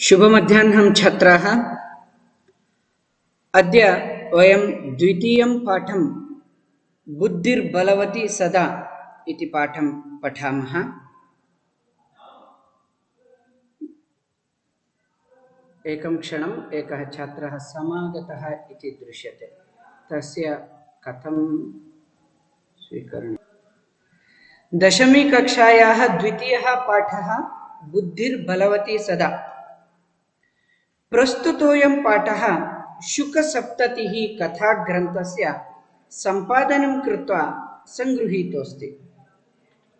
शुभमध्याह्नं छात्राः। अद्य वयं द्वितीयं पाठं बुद्धिर्बलवती सदा इति पाठं पठामः। एकं क्षणम्, एकः छात्रः समागतः इति दृश्यते, तस्य कथं स्वीकरणीयम्? दशमी कक्षायाः द्वितीयः पाठः बुद्धिर्बलवती सदा। प्रस्तुतोऽयं पाठः शुकसप्ततिः कथाग्रन्थस्य सम्पादनं कृत्वा संगृहीतोऽस्ति।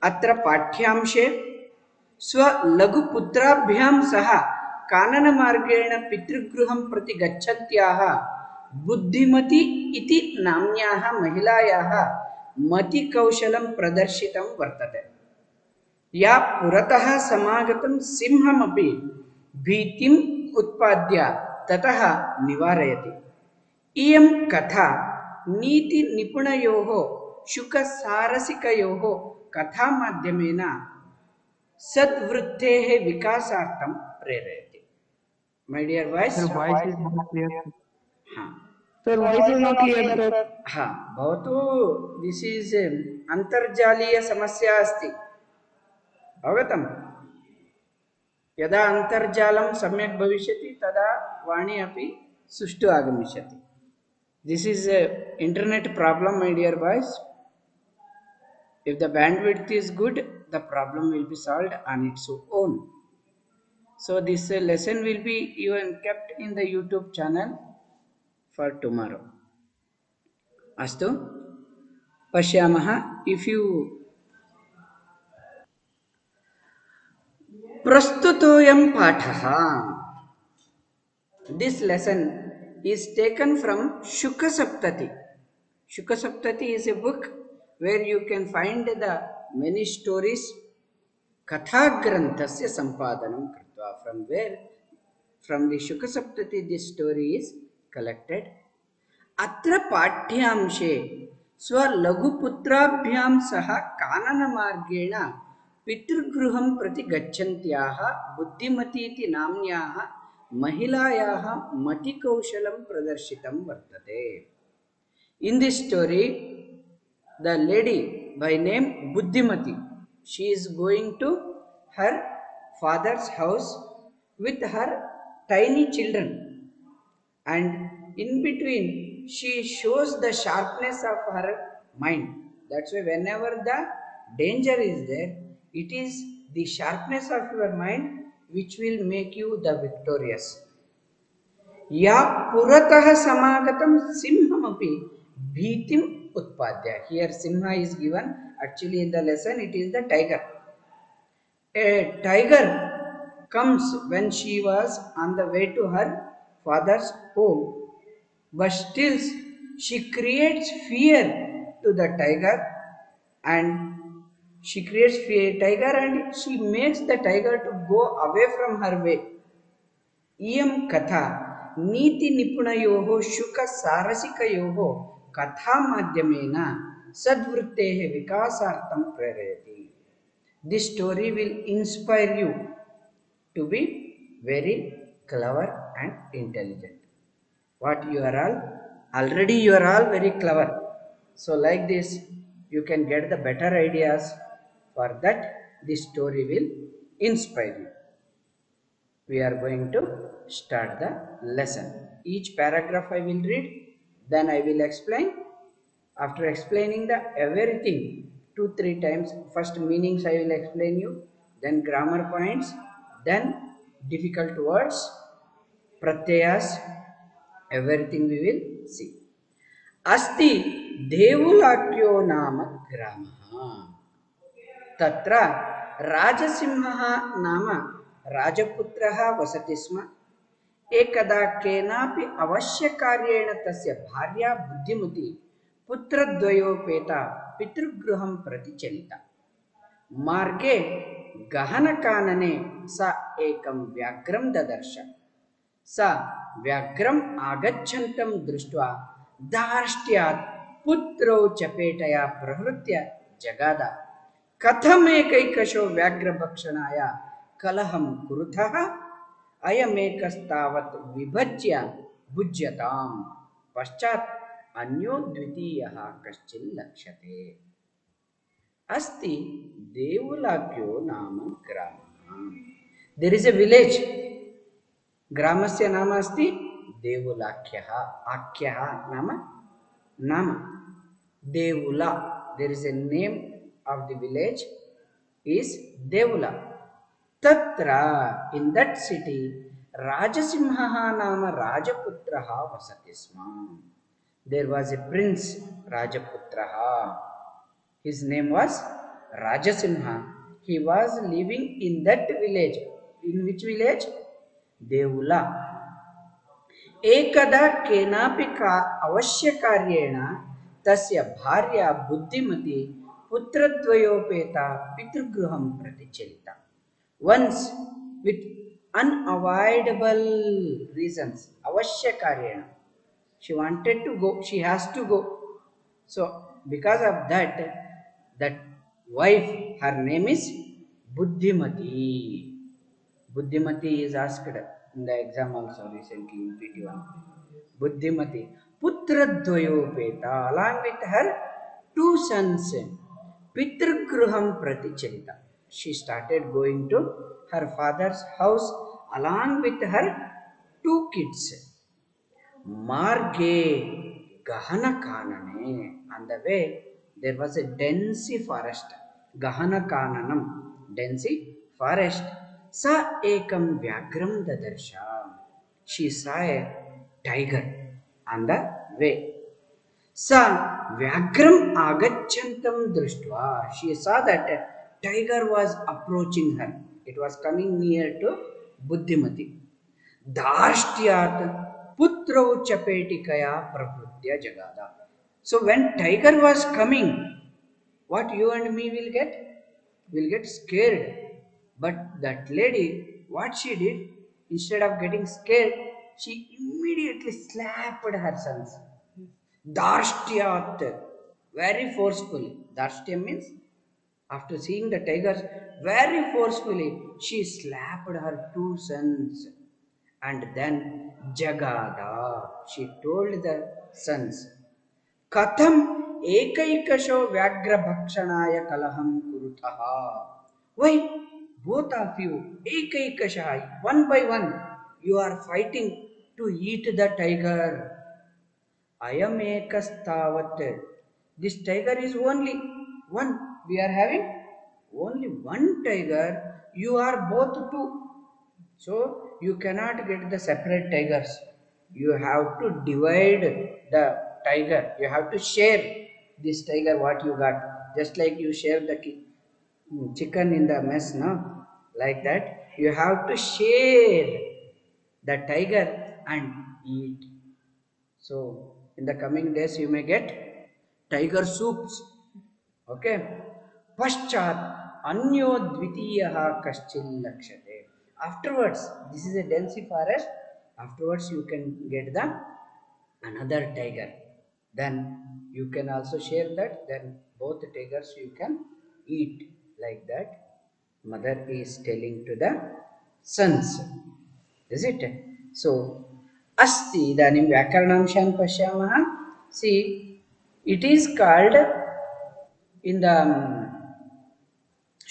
अत्र पाठ्यांशे स्वलघुपुत्राभ्यां सह काननमार्गेण पितृगृहं प्रति गच्छत्याः बुद्धिमती इति नाम्न्याः महिलायाः मतिकौशलं प्रदर्शितं वर्तते। या पुरतः समागतं सिंहमपि भीतिम् उत्पाद्य ततः निवारयति। इयं कथा नीतिनिपुणयोः शुकसारसिकयोः कथामाध्यमेन सद्वृत्तेः विकासार्थं प्रेरयति। My dear boys, Sir, voice is not clear. हाँ Sir, voice is not clear, sir. हाँ भवतु दिस् इस् अन्तर्जालीय समस्या अस्ति, अवगतम्? यदा अन्तर्जालं सम्यक् भविष्यति तदा वाणी अपि सुष्ठु आगमिष्यति. This is a internet problem, my dear boys. If the bandwidth is good, the problem will be solved on its own. So this lesson will be even kept in the YouTube channel for tomorrow. Astu pashyamah. If you prastutoyam pathaha, this lesson is taken from Shukasaptati. Shukasaptati is a book where you can find the many stories. Kathagranthasya sampadanam kritva, from the Shukasaptati this story is collected. Atra पाठ्यांशे स्वलघुपुत्राभ्यां सह काननमार्गेण पितृगृहं प्रति गच्छन्त्याः बुद्धिमतीति नाम्न्याः महिलायाः मतिकौशलं प्रदर्शितं वर्तते. In this story, the lady by name Buddhimati, she is going to her father's house with her tiny children, and in between she shows the sharpness of her mind. That's why whenever the danger is there, it is the sharpness of your mind which will make you the victorious. या पुरतः समागतं सिंहमपि भीतिम् उत्पाद्य. Here simha is given. Actually in the lesson it is the tiger. A tiger comes when she was on the way to her father's home, but still she creates fear to the tiger, and she makes the tiger to go away from her way. इयं कथा नीतिनिपुणयोः शुकसारसिकयोः कथामाध्यमेन सद्वृत्तेः विकासार्थं प्रेरयति. This story will inspire you to be very clever and intelligent. What you are all? Already you are all very clever. So like this, you can get the better ideas. For that, this story will inspire you. We are going to start the lesson. Each paragraph I will read, then I will explain. After explaining the everything 2-3 times, first meanings I will explain you, then grammar points, then difficult words, pratyayas, everything we will see. Asti Devulakyo nama gramaha. Tatra Rajasimha nama राजपुत्रः वसति स्म. एकदा केनापि अवश्यकार्येण तस्य भार्या बुद्धिमती पुत्रद्वयोपेता पितृगृहं प्रति चलिता. मार्गे गहनकानने सा एकं व्याघ्रं ददर्श. सा व्याघ्रम् आगच्छन्तं दृष्ट्वा धार्ष्ट्यात् पुत्रौ चपेटया प्रहृत्य जगाद. कथमेकैकशो व्याघ्रभक्षणाय कलहं कुरुतः? अयमेकस्तावत् विभज्य भुज्यताम् पश्चात् अन्यो द्वितीयः कश्चिन् लक्ष्यते अस्ति देवुलाख्यो नाम ग्रामः देयर इज अ विलेज ग्रामस्य नाम अस्ति देवुलाख्यः आख्यः नाम नाम Devula there is a name of the village is Devula. Tatra, in that city, Rajasimha nama Rajaputraha vasati sma. There was a prince, Rajaputraha. His name was Rajasimha. He was living in that village. In which village? Devula. एकदा केनापि अवश्य कार्येण तस्य भार्या बुद्धिमती पुत्रद्वयोपेता पितृगृहं प्रति चलिता once with unavoidable reasons avashya karyena she wanted to go she has to go so because of that that wife her name is buddhimati buddhimati is asked in the exam also recently in pt1 buddhimati putradvayopeta along with her two sons Pitrugruham Praticharita. She started going to her father's house along with her two kids. Marge Gahana Kanane. On the way, there was a dense forest. Gahana Kananam. Dense forest. Sa ekam Vyagram Dadarsha. She saw a tiger on the way. Sa Vyagram agachantam drishtva. She saw that a tiger was approaching her. It was coming near to Buddhimati. Darshtiyat putrau chapetikaya prakrutya jagada. So when tiger was coming, what you and me will get? We'll get scared. But that lady, what she did, instead of getting scared, she immediately slapped her sons. Darshtiyat, very forcefully. Darshtya means after seeing the tigers, very forcefully she slapped her two sons. And then Jagada, she told the sons, Katham ekaikasho vyagra bhakshanaya kalaham kurutaha. Why? Both of you, ekaikasha, one by one, you are fighting to eat the tiger. Ayamekastavat. This tiger is only one. We are having only one tiger. You are both two. So you cannot get the separate tigers. You have to divide the tiger. You have to share this tiger what you got. Just like you share the chicken in the mess, no? Like that. You have to share the tiger and eat. So in the coming days you may get tiger soups. Okay. Paschat anyo dvitiyaha kaschin lakshate. Afterwards, this is a dense forest. Afterwards you can get the another tiger. Then you can also share that. Then both tigers you can eat like that. Mother is telling to the sons. Is it? So अस्ति इदानीं व्याकरणांशान् पश्यामः see it is called in the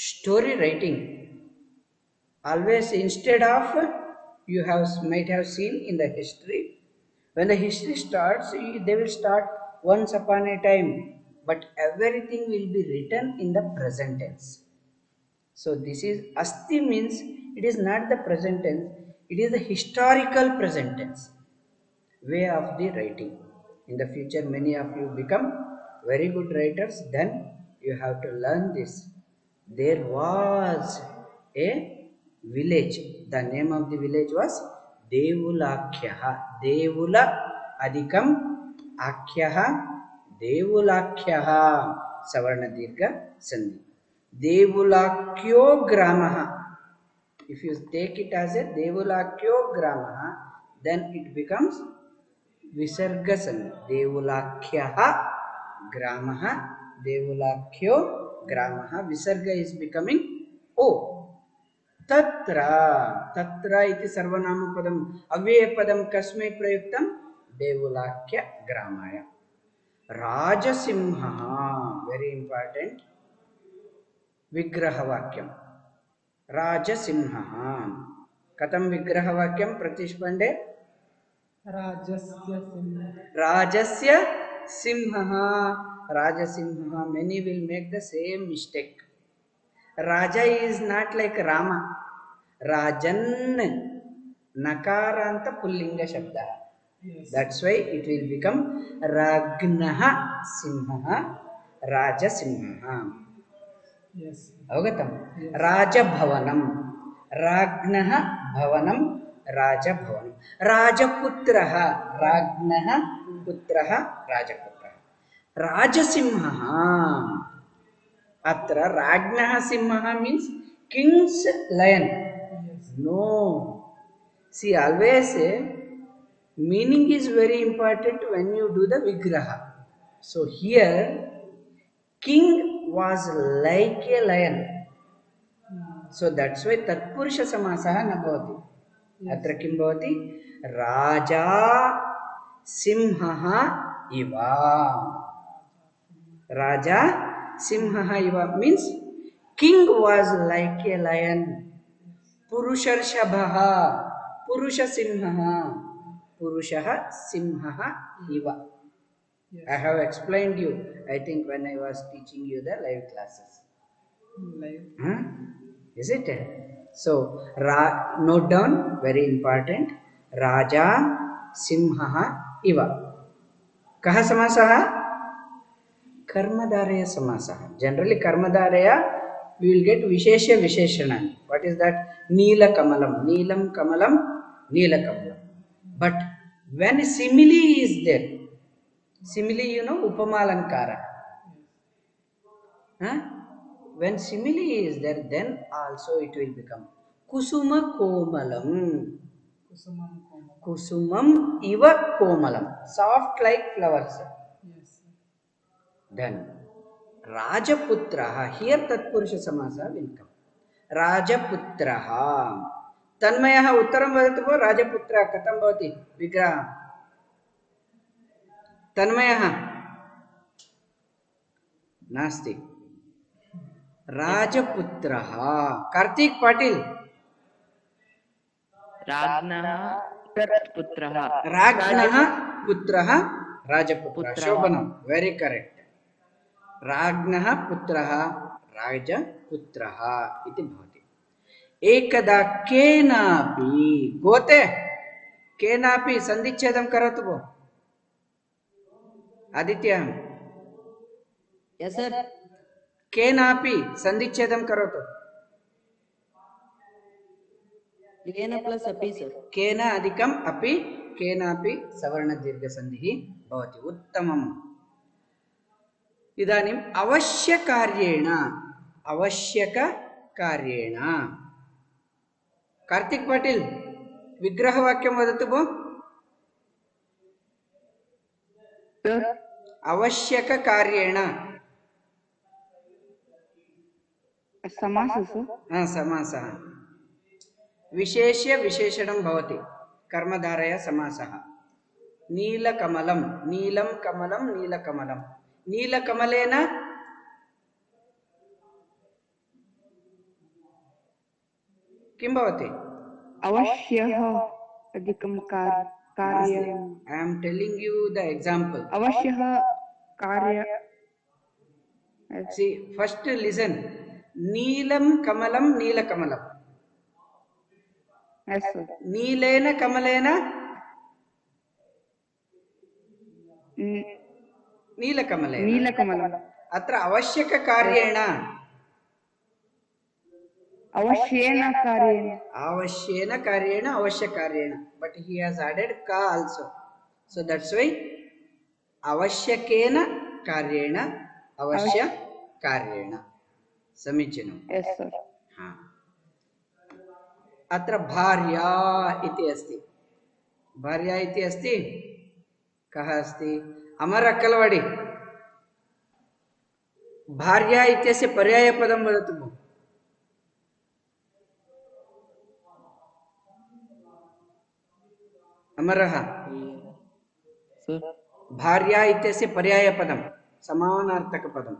story writing always instead of you have might have seen in the history when the history starts they will start once upon a time but everything will be written in the present tense. So this is asti means it is not the present tense, it is the historical present tense way of the writing. In the future many of you become very good writers, then you have to learn this. There was a village, the name of the village was Devulakhyaha. Devula adikam akhyaha Devulakhyaha savarna dirgha sandhi. Devulakyo gramaha. If you take it as a Devulakyo gramaha, then it becomes विसर्ग संधि. देवुलाख्यः ग्रामः देवुलाख्यो ग्रामः. विसर्ग is becoming o. तत्र तत्र इति सर्वनामपदम् अव्ययपदं कस्मै प्रयुक्तं देवुलाख्य ग्रामाय राजसिंहः very important विग्रहवाक्यं राजसिंहः कथं विग्रहवाक्यं प्रतीश पांडे राजस्य सिंहः राजसिंहः many will make the same mistake raja is not like rama rajan nakaranta pullinga shabda that's why it will become ragnah simhah rajasimhah अवगतम राजभवनम राज्ञः भवनम राजभवनम राजपुत्रः राज्ञः पुत्रः राजपुत्रः राजसिंहः अत्र राज्ञः सिंहः means king's lion no see always meaning is very important when you do the vigraha so here king was like a lion so that's why tatpurusha samasah न भवति अत्र किं भवति राजा सिंहः इव राजा सिंहः इव means king was like a lion पुरुषर्षभः पुरुष सिंहः पुरुषः सिंहः इव I have explained you, I think when I was teaching you the live classes. Huh? Is it? So, note down, very important. Raja Simhaha Iva. Kaha Samasaha? Karmadaraya Samasaha. Generally, Karmadaraya, we will get Vishesha Visheshana. What is that? Neela Kamalam. Neelam Kamalam, Neela Kamalam. But when simile is there, simile, you know, upamalankara. Huh? When simile is there, then also it will become kusuma komalam. Kusumam iva komalam. Soft like flowers. Yes. Then Rajaputraha. Here Tatpurusha Samasa will come. Rajaputraha. Tanmayaha uttaram vadatu vo Rajaputra katam bhavati vigraha. तन्मयः नास्ति राजपुत्रः कार्तिक पाटिल राज्ञः पुत्रः राजपुत्रः शोभनं very correct राज्ञः पुत्रः राजपुत्रः इति भवति एकदा केनापि गोते केनापि सन्धिच्छेदं करोतु भो आदित्य यस सर केनापि सन्धिच्छेदं करोतु केन प्लस अपि सर केन अधिकम् अपि केनापि सवर्णदीर्घसन्धिः भवति उत्तमम् इदानीम् आवश्यककार्येण कार्तिक पाटिल विग्रहवाक्यं वदतु भो आवश्यककार्येण समासः विशेष्य विशेषणं भवति कर्मधारय समासः नीलकमलं नीलं कमलं नीलकमलं नीलकमलेन किं भवति अवश्यः अधिकं कार्य I am telling you the example. अवश्यः कार्य See, first listen. Neelam kamalam neelakamalam. yes sir Neelena kamalena नीलकमलं अत्र आवश्यककार्येण आवश्येन कार्येण अवश्यकार्येण but he has added ka also so that's why आवश्यकेन कार्येण अवश्यकार्येण समीचीनं yes sir हाँ अत्र भार्या इति अस्ति भार्या इति अस्ति कः अस्ति अमर अक्कलवाडी भार्या इत्यस्य पर्यायपदं वदतु अमरः Sir. भार्या इत्यस्य पर्यायपदं समानार्थकपदम्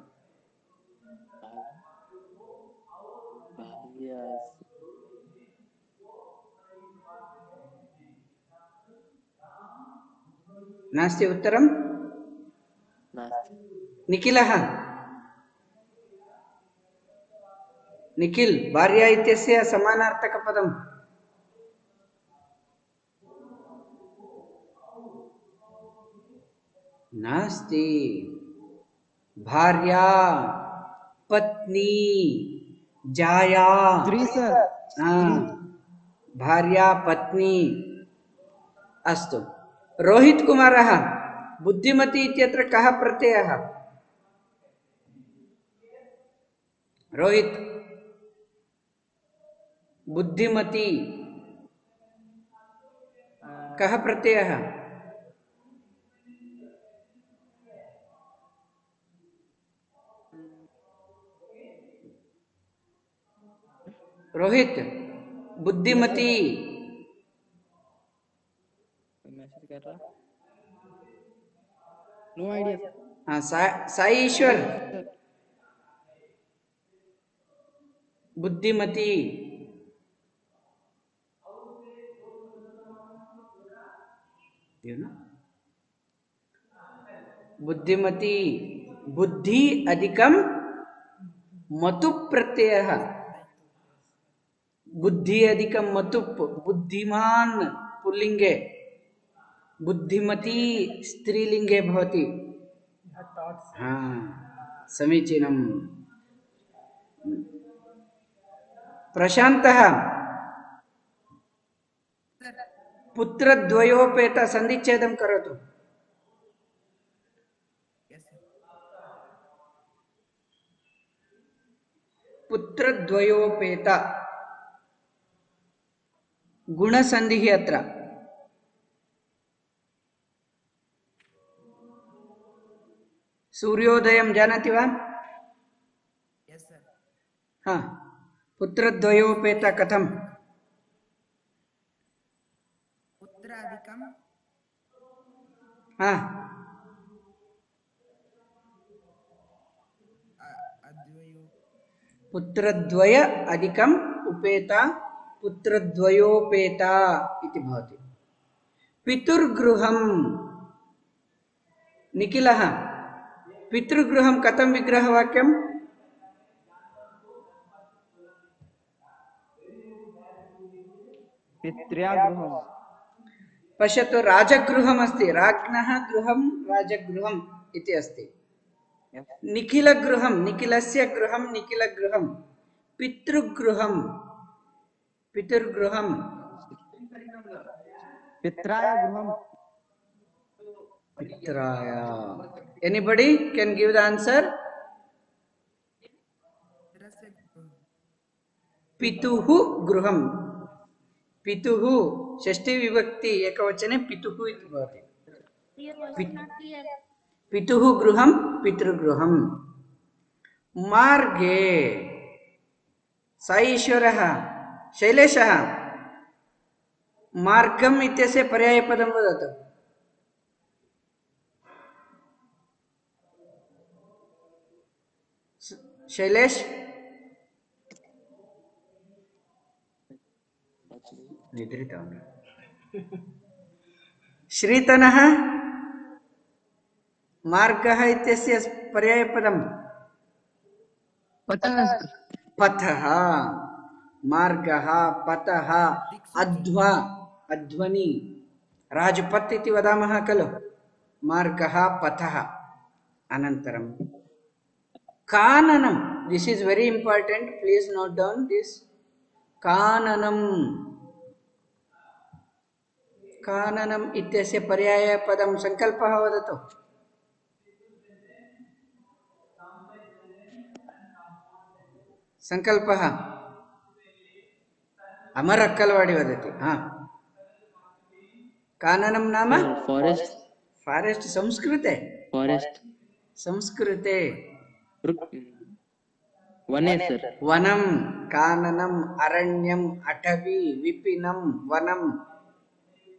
नास्ति उत्तरं निखिलः निखिल भार्या इत्यस्य समानार्थकपदं नास्ति भार्या पत्नी जाया Three, sir. भार्या पत्नी अस्तु रोहित कुमारः बुद्धिमती इत्यत्र कः प्रत्ययः रोहित बुद्धिमती कः प्रत्ययः रोहित बुद्धिमती मैसेज कर रहा नो आइडिया हाँ साई ईश्वर बुद्धिमती बुद्धिमती बुद्धि अधिकम मतु प्रत्ययः बुद्धि अधिकम मतुप बुद्धिमान पुल्लिंगे बुद्धिमती स्त्रीलिंगे भवति हाँ समीचीनम् प्रशान्तः पुत्रद्वयोपेत सन्धिच्छेदं करोतु पुत्रद्वयोपेत गुणसन्धिः अत्र सूर्योदयं जानाति वा हाँ पुत्रद्वयोपेत कथं पुत्रादिकं हाँ अद्वयो पुत्रद्वय अधिकम् उपेत पुत्रद्वयोपेत इति भवति पितुर्गृहं निखिलः पितृगृहं कथं विग्रहवाक्यं पितृगृहं पश्यतु राजगृहम् अस्ति राज्ञः गृहं राजगृहम् इति अस्ति निखिलगृहं निखिलस्य गृहं निखिलगृहं पितृगृहं पितृगृहं पित्राय गृहं पित्राय anybody can give the answer पुत्रस्य गृहं पितुः गृहं पितुः षष्ठी विभक्ति एकवचने पितुः इति भवति पितुः गृहं पितृगृहं मार्गे साई ईश्वरः शैलेशः मार्गम् इत्यस्य पर्यायपदं वदतु शैलेश निद्रितवान् श्रीतनः मार्गः इत्यस्य पर्यायपदं पतः पथः मार्गः पथः अध्वा अध्वनि राजपथ इति वदामः खलु मार्गः पथः अनन्तरं काननं this is very important please note down this काननं काननम् इत्यस्य पर्यायपदं संकल्पः वदतु संकल्पः अमर अक्कलवाडी वदति हाँ काननं नाम फॉरेस्ट फारेस्ट संस्कृते फॉरेस्ट संस्कृते वने सर वनं काननम् अरण्यम् अटवी विपिनं वनम्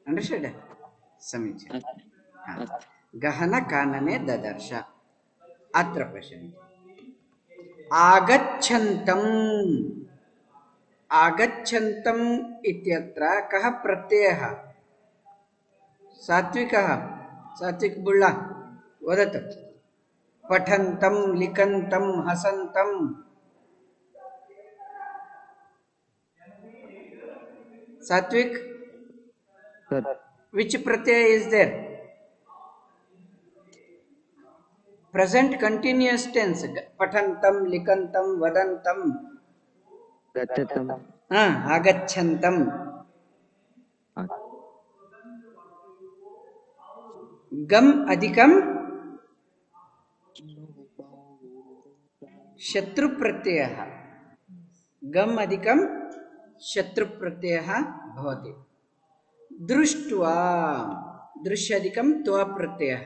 अंडर्स्टैंड समीचीनम् हा। अस्तु। गहनकानने ददर्श। अत्र पश्यन्तु आगच्छन्तम् आगच्छन्तम् इत्यत्र कः प्रत्ययः? सात्विकः सात्विक बुल्ला वदतु। पठन्तं लिखन्तं हसन्तं सात्विक sir which pratyaya is there? Present continuous tense. पठन्तं लिखन्तं वदन्तं गच्छतम् आगच्छन्तं गम अधिकम शत्रु प्रत्ययः गम अधिकम शत्रु प्रत्ययः भवति। दृष्ट्वा दृश्य अधिकम त्वा प्रत्ययः।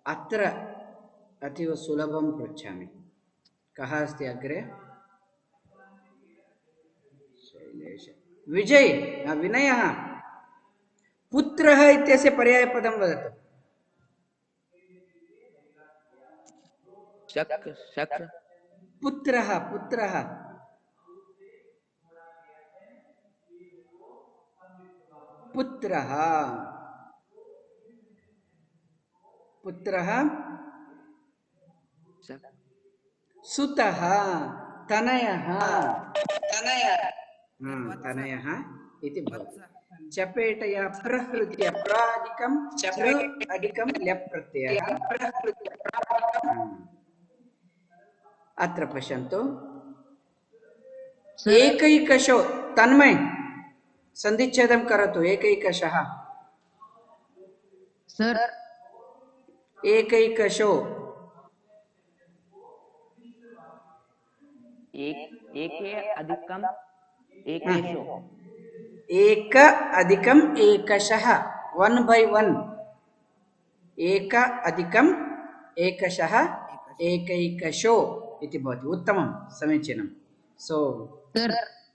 अत्र अतीव सुलभं पृच्छामि। कः अस्ति अग्रे? शैलेश विजय विनयः पुत्रः इत्यस्य पर्यायपदं वदतु। शक् शक् पुत्रः पुत्रः पुत्रः पुत्रः शक् सुतः तनयः तनयः इति भवति। चपेटया प्रहृत्य प्रादिकं चृ अधिकं ल्यप् प्रत्ययः। अत्र पश्यन्तु एकैकशो तन्मय सन्धिच्छेदं करोतु। एकैकशः सर एकैकशो एके अधिकम् एकेषु एक अधिकम् एकशः 1 by 1 एक अधिकम् एकशः एकैकशो इति भवति। उत्तमं समीचीनं। सो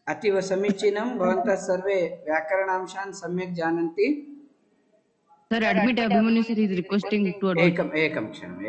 अतीव समीचीनं। भवन्तः सर्वे व्याकरणांशान् सम्यक् जानन्ति। Sir, admit Abhimanyu sir is requesting to advance. एकं क्षणम्